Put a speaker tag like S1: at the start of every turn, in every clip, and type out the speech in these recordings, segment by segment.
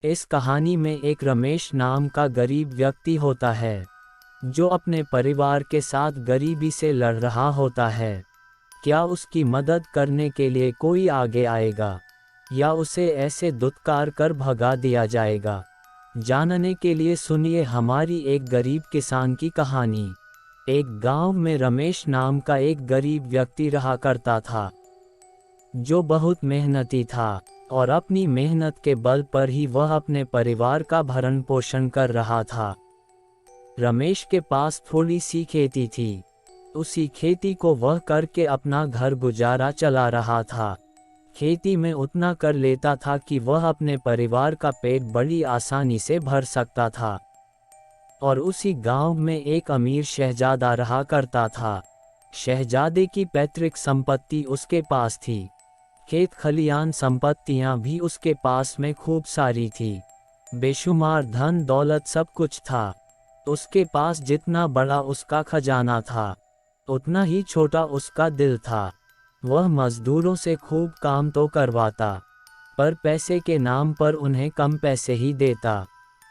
S1: इस कहानी में एक रमेश नाम का गरीब व्यक्ति होता है जो अपने परिवार के साथ गरीबी से लड़ रहा होता है। क्या उसकी मदद करने के लिए कोई आगे आएगा या उसे ऐसे दुत्कार कर भगा दिया जाएगा? जानने के लिए सुनिए हमारी एक गरीब किसान की कहानी। एक गांव में रमेश नाम का एक गरीब व्यक्ति रहा करता था जो बहुत मेहनती था और अपनी मेहनत के बल पर ही वह अपने परिवार का भरण पोषण कर रहा था। रमेश के पास थोड़ी सी खेती थी। उसी खेती को वह करके अपना घर गुजारा चला रहा था। खेती में उतना कर लेता था कि वह अपने परिवार का पेट बड़ी आसानी से भर सकता था। और उसी गांव में एक अमीर शहजादा रहा करता था। शहजादे की पैतृक संपत्ति उसके पास थी। खेत खलियान संपत्तियां भी उसके पास में खूब सारी थी। बेशुमार धन दौलत सब कुछ था। उसके पास जितना बड़ा उसका खजाना था उतना ही छोटा उसका दिल था। वह मजदूरों से खूब काम तो करवाता पर पैसे के नाम पर उन्हें कम पैसे ही देता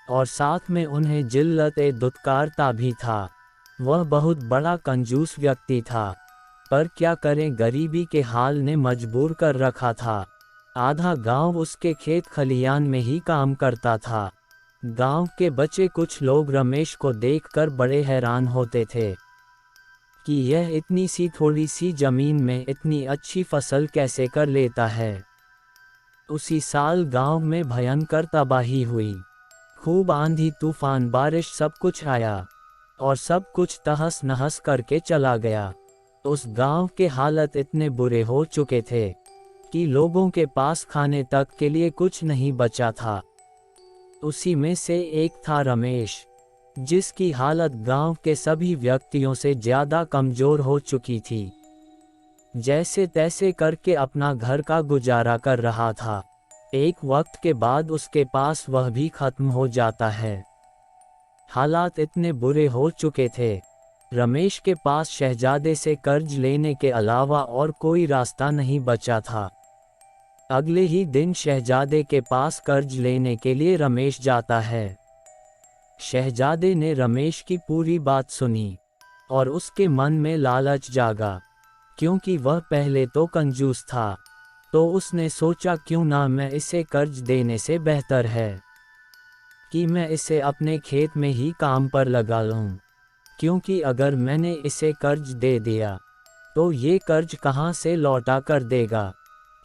S1: और साथ में उन्हें जिल्लत-ए दुत्कारता भी था। वह बहुत बड़ा कंजूस व्यक्ति था पर क्या करें, गरीबी के हाल ने मजबूर कर रखा था। आधा गांव उसके खेत खलियान में ही काम करता था। गांव के बचे कुछ लोग रमेश को देखकर बड़े हैरान होते थे कि यह इतनी सी थोड़ी सी जमीन में इतनी अच्छी फसल कैसे कर लेता है। उसी साल गांव में भयंकर तबाही हुई। खूब आंधी तूफान बारिश सब कुछ आया और सब कुछ तहस नहस करके चला गया। उस गांव के हालत इतने बुरे हो चुके थे कि लोगों के पास खाने तक के लिए कुछ नहीं बचा था। उसी में से एक था रमेश, जिसकी हालत गांव के सभी व्यक्तियों से ज्यादा कमजोर हो चुकी थी। जैसे तैसे करके अपना घर का गुजारा कर रहा था। एक वक्त के बाद उसके पास वह भी खत्म हो जाता है। हालात इतने बुरे हो चुके थे, रमेश के पास शहजादे से कर्ज लेने के अलावा और कोई रास्ता नहीं बचा था। अगले ही दिन शहजादे के पास कर्ज लेने के लिए रमेश जाता है। शहजादे ने रमेश की पूरी बात सुनी और उसके मन में लालच जागा। क्योंकि वह पहले तो कंजूस था तो उसने सोचा क्यों ना मैं इसे कर्ज देने से बेहतर है कि मैं इसे अपने खेत में ही काम पर लगा लूं। क्योंकि अगर मैंने इसे कर्ज दे दिया तो ये कर्ज कहाँ से लौटा कर देगा।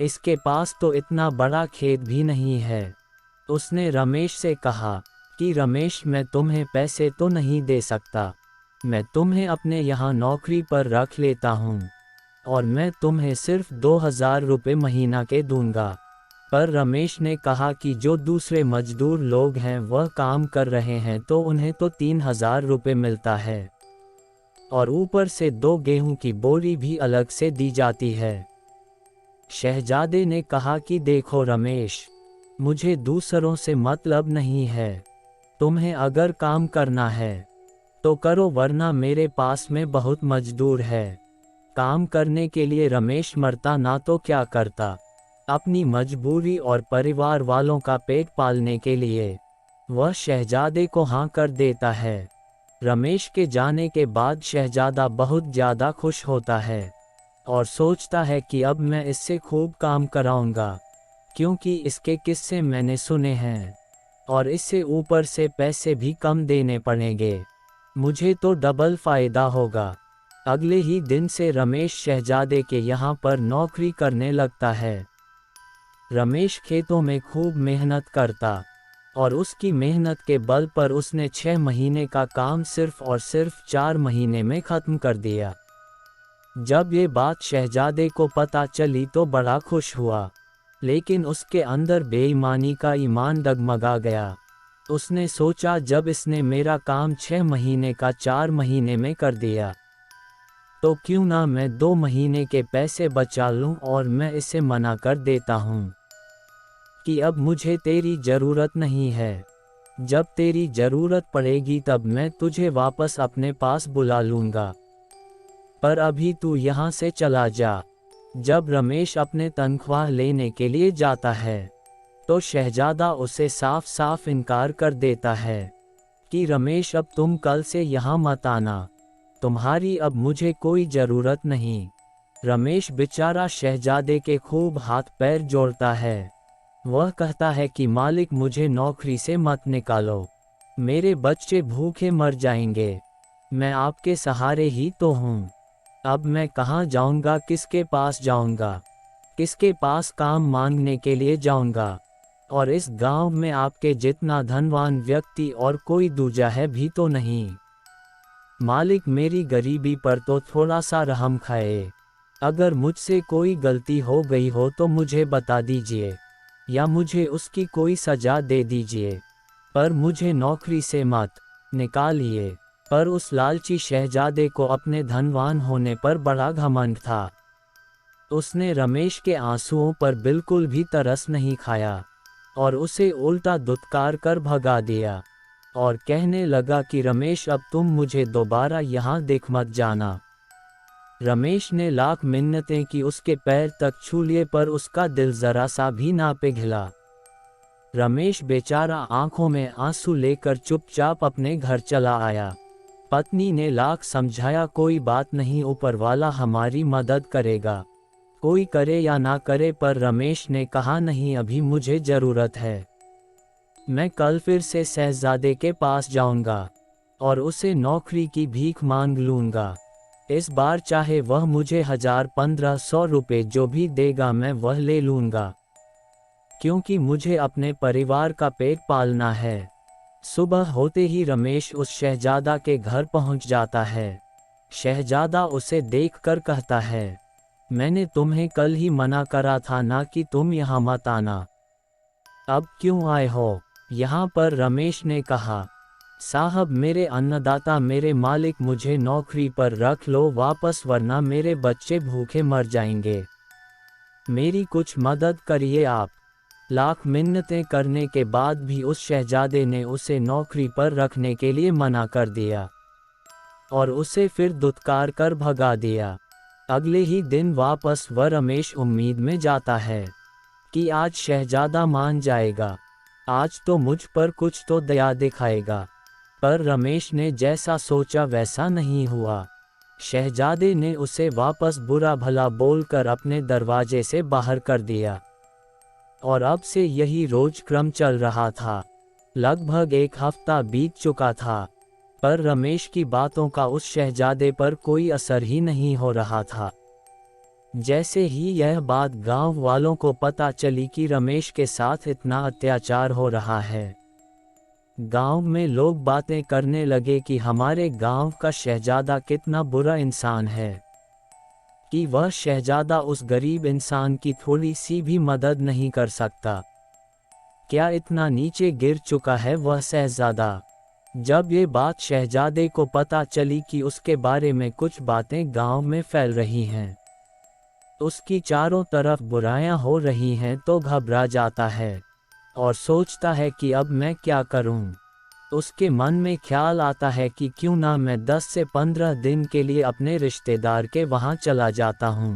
S1: इसके पास तो इतना बड़ा खेत भी नहीं है। उसने रमेश से कहा कि रमेश, मैं तुम्हें पैसे तो नहीं दे सकता, मैं तुम्हें अपने यहाँ नौकरी पर रख लेता हूँ और मैं तुम्हें सिर्फ 2000 रुपये महीना के दूंगा। पर रमेश ने कहा कि जो दूसरे मजदूर लोग हैं वह काम कर रहे हैं तो उन्हें तो 3000 रुपये मिलता है और ऊपर से 2 गेहूं की बोरी भी अलग से दी जाती है। शहजादे ने कहा कि देखो रमेश, मुझे दूसरों से मतलब नहीं है। तुम्हें अगर काम करना है तो करो, वरना मेरे पास में बहुत मजदूर है। काम करने के लिए रमेश मरता ना तो क्या करता। अपनी मजबूरी और परिवार वालों का पेट पालने के लिए वह शहजादे को हाँ कर देता है। रमेश के जाने के बाद शहजादा बहुत ज़्यादा खुश होता है और सोचता है कि अब मैं इससे खूब काम कराऊंगा, क्योंकि इसके किस्से मैंने सुने हैं और इससे ऊपर से पैसे भी कम देने पड़ेंगे। मुझे तो डबल फ़ायदा होगा। अगले ही दिन से रमेश शहजादे के यहाँ पर नौकरी करने लगता है। रमेश खेतों में खूब मेहनत करता और उसकी मेहनत के बल पर उसने 6 महीने का काम सिर्फ और सिर्फ 4 महीने में ख़त्म कर दिया। जब ये बात शहजादे को पता चली तो बड़ा खुश हुआ, लेकिन उसके अंदर बेईमानी का ईमान डगमगा गया। उसने सोचा, जब इसने मेरा काम 6 महीने का 4 महीने में कर दिया तो क्यों ना मैं 2 महीने के पैसे बचा लूं और मैं इसे मना कर देता हूं कि अब मुझे तेरी ज़रूरत नहीं है। जब तेरी ज़रूरत पड़ेगी तब मैं तुझे वापस अपने पास बुला लूँगा, पर अभी तू यहाँ से चला जा। जब रमेश अपने तनख्वाह लेने के लिए जाता है तो शहजादा उसे साफ साफ इनकार कर देता है कि रमेश अब तुम कल से यहाँ मत आना, तुम्हारी अब मुझे कोई ज़रूरत नहीं। रमेश बेचारा शहजादे के खूब हाथ पैर जोड़ता है। वह कहता है कि मालिक मुझे नौकरी से मत निकालो, मेरे बच्चे भूखे मर जाएंगे, मैं आपके सहारे ही तो हूँ। अब मैं कहाँ जाऊँगा, किसके पास जाऊँगा, किसके पास काम मांगने के लिए जाऊँगा। और इस गांव में आपके जितना धनवान व्यक्ति और कोई दूजा है भी तो नहीं। मालिक मेरी गरीबी पर तो थोड़ा सा रहम खाए। अगर मुझसे कोई गलती हो गई हो तो मुझे बता दीजिए या मुझे उसकी कोई सजा दे दीजिए, पर मुझे नौकरी से मत निकालिए। पर उस लालची शहजादे को अपने धनवान होने पर बड़ा घमंड था। उसने रमेश के आंसुओं पर बिल्कुल भी तरस नहीं खाया और उसे उल्टा दुत्कार कर भगा दिया और कहने लगा कि रमेश अब तुम मुझे दोबारा यहाँ देख मत जाना। रमेश ने लाख मिन्नतें की उसके पैर तक छू लिए, पर उसका दिल जरा सा भी ना पिघला। रमेश बेचारा आंखों में आंसू लेकर चुपचाप अपने घर चला आया। पत्नी ने लाख समझाया कोई बात नहीं, ऊपर वाला हमारी मदद करेगा, कोई करे या ना करे। पर रमेश ने कहा नहीं, अभी मुझे ज़रूरत है, मैं कल फिर से शहजादे के पास जाऊंगा और उसे नौकरी की भीख मांग लूंगा। इस बार चाहे वह मुझे 1000-1500 रुपये जो भी देगा मैं वह ले लूंगा, क्योंकि मुझे अपने परिवार का पेट पालना है। सुबह होते ही रमेश उस शहजादा के घर पहुंच जाता है। शहजादा उसे देखकर कहता है, मैंने तुम्हें कल ही मना करा था ना कि तुम यहाँ मत आना, अब क्यों आए हो यहाँ पर। रमेश ने कहा, साहब मेरे अन्नदाता मेरे मालिक मुझे नौकरी पर रख लो वापस, वरना मेरे बच्चे भूखे मर जाएंगे, मेरी कुछ मदद करिए आप। लाख मिन्नतें करने के बाद भी उस शहजादे ने उसे नौकरी पर रखने के लिए मना कर दिया और उसे फिर दुत्कार कर भगा दिया। अगले ही दिन वापस वह रमेश उम्मीद में जाता है कि आज शहजादा मान जाएगा, आज तो मुझ पर कुछ तो दया दिखाएगा। पर रमेश ने जैसा सोचा वैसा नहीं हुआ। शहजादे ने उसे वापस बुरा भला बोलकर अपने दरवाजे से बाहर कर दिया और अब से यही रोज क्रम चल रहा था। लगभग 1 हफ्ता बीत चुका था, पर रमेश की बातों का उस शहजादे पर कोई असर ही नहीं हो रहा था। जैसे ही यह बात गांव वालों को पता चली कि रमेश के साथ इतना अत्याचार हो रहा है, गांव में लोग बातें करने लगे कि हमारे गांव का शहजादा कितना बुरा इंसान है कि वह शहजादा उस गरीब इंसान की थोड़ी सी भी मदद नहीं कर सकता। क्या इतना नीचे गिर चुका है वह शहजादा। जब ये बात शहजादे को पता चली कि उसके बारे में कुछ बातें गांव में फैल रही हैं, उसकी चारों तरफ बुराइयां हो रही हैं, तो घबरा जाता है और सोचता है कि अब मैं क्या करूं। उसके मन में ख्याल आता है कि क्यों ना मैं 10 से 15 दिन के लिए अपने रिश्तेदार के वहां चला जाता हूं,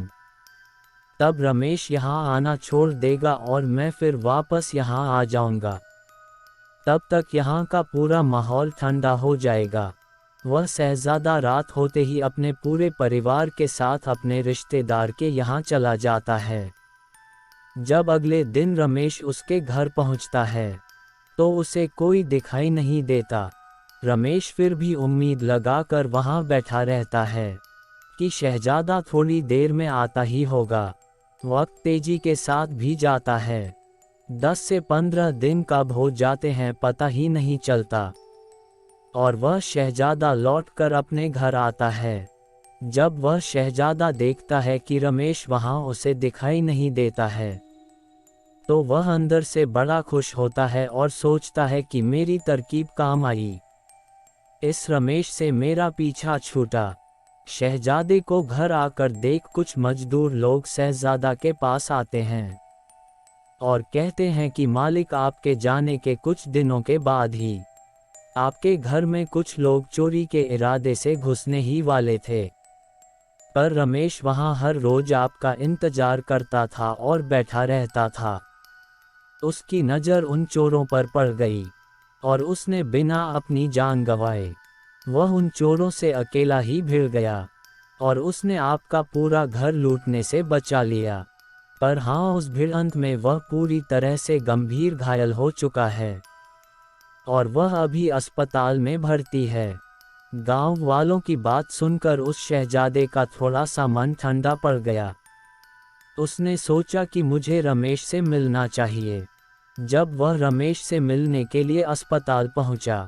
S1: तब रमेश यहां आना छोड़ देगा और मैं फिर वापस यहां आ जाऊंगा। तब तक यहां का पूरा माहौल ठंडा हो जाएगा। वह शहजादा रात होते ही अपने पूरे परिवार के साथ अपने रिश्तेदार के यहाँ चला जाता है। जब अगले दिन रमेश उसके घर पहुँचता है तो उसे कोई दिखाई नहीं देता। रमेश फिर भी उम्मीद लगाकर वहाँ बैठा रहता है कि शहजादा थोड़ी देर में आता ही होगा। वक्त तेजी के साथ भी जाता है। 10 से 15 दिन कब हो जाते हैं पता ही नहीं चलता और वह शहजादा लौटकर अपने घर आता है। जब वह शहजादा देखता है कि रमेश वहाँ उसे दिखाई नहीं देता है, तो वह अंदर से बड़ा खुश होता है और सोचता है कि मेरी तरकीब काम आई, इस रमेश से मेरा पीछा छूटा। शहजादे को घर आकर देख कुछ मजदूर लोग शहजादा के पास आते हैं और कहते हैं कि मालिक आपके जाने के कुछ दिनों के बाद ही आपके घर में कुछ लोग चोरी के इरादे से घुसने ही वाले थे, पर रमेश वहाँ हर रोज आपका इंतजार करता था और बैठा रहता था। उसकी नज़र उन चोरों पर पड़ गई और उसने बिना अपनी जान गंवाए वह उन चोरों से अकेला ही भिड़ गया और उसने आपका पूरा घर लूटने से बचा लिया। पर हाँ, उस भिड़ंत में वह पूरी तरह से गंभीर घायल हो चुका है और वह अभी अस्पताल में भर्ती है। गांव वालों की बात सुनकर उस शहजादे का थोड़ा सा मन ठंडा पड़ गया। उसने सोचा कि मुझे रमेश से मिलना चाहिए। जब वह रमेश से मिलने के लिए अस्पताल पहुंचा,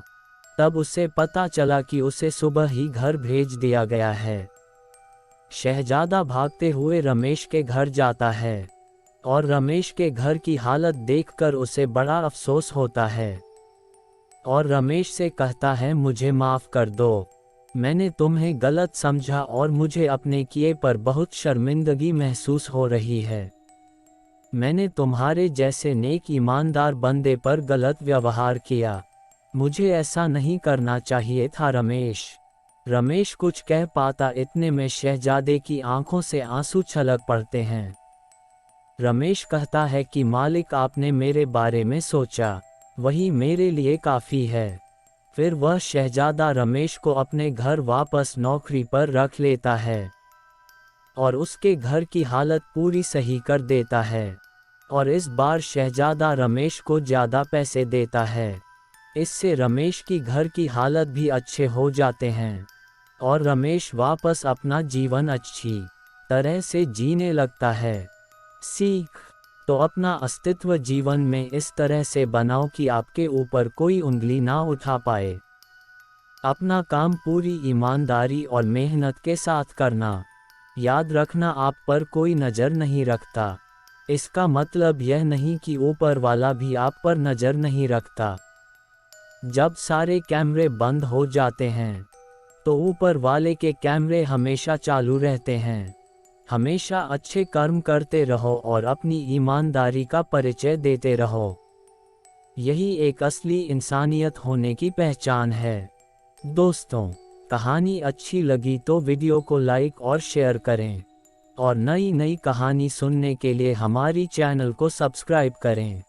S1: तब उसे पता चला कि उसे सुबह ही घर भेज दिया गया है। शहजादा भागते हुए रमेश के घर जाता है और रमेश के घर की हालत देखकर उसे बड़ा अफसोस होता है और रमेश से कहता है, मुझे माफ़ कर दो, मैंने तुम्हें गलत समझा और मुझे अपने किए पर बहुत शर्मिंदगी महसूस हो रही है। मैंने तुम्हारे जैसे नेक ईमानदार बंदे पर गलत व्यवहार किया। मुझे ऐसा नहीं करना चाहिए था रमेश। रमेश कुछ कह पाता, इतने में शहजादे की आंखों से आंसू छलक पड़ते हैं। रमेश कहता है कि मालिक, आपने मेरे बारे में सोचा, वही मेरे लिए काफ़ी है। फिर वह शहजादा रमेश को अपने घर वापस नौकरी पर रख लेता है और उसके घर की हालत पूरी सही कर देता है और इस बार शहजादा रमेश को ज़्यादा पैसे देता है। इससे रमेश की घर की हालत भी अच्छे हो जाते हैं और रमेश वापस अपना जीवन अच्छी तरह से जीने लगता है। सीख तो अपना अस्तित्व जीवन में इस तरह से बनाओ कि आपके ऊपर कोई उंगली ना उठा पाए। अपना काम पूरी ईमानदारी और मेहनत के साथ करना। याद रखना, आप पर कोई नज़र नहीं रखता। इसका मतलब यह नहीं कि ऊपर वाला भी आप पर नज़र नहीं रखता। जब सारे कैमरे बंद हो जाते हैं, तो ऊपर वाले के कैमरे हमेशा चालू रहते हैं। हमेशा अच्छे कर्म करते रहो और अपनी ईमानदारी का परिचय देते रहो। यही एक असली इंसानियत होने की पहचान है। दोस्तों, कहानी अच्छी लगी तो वीडियो को लाइक और शेयर करें और नई नई कहानी सुनने के लिए हमारी चैनल को सब्सक्राइब करें।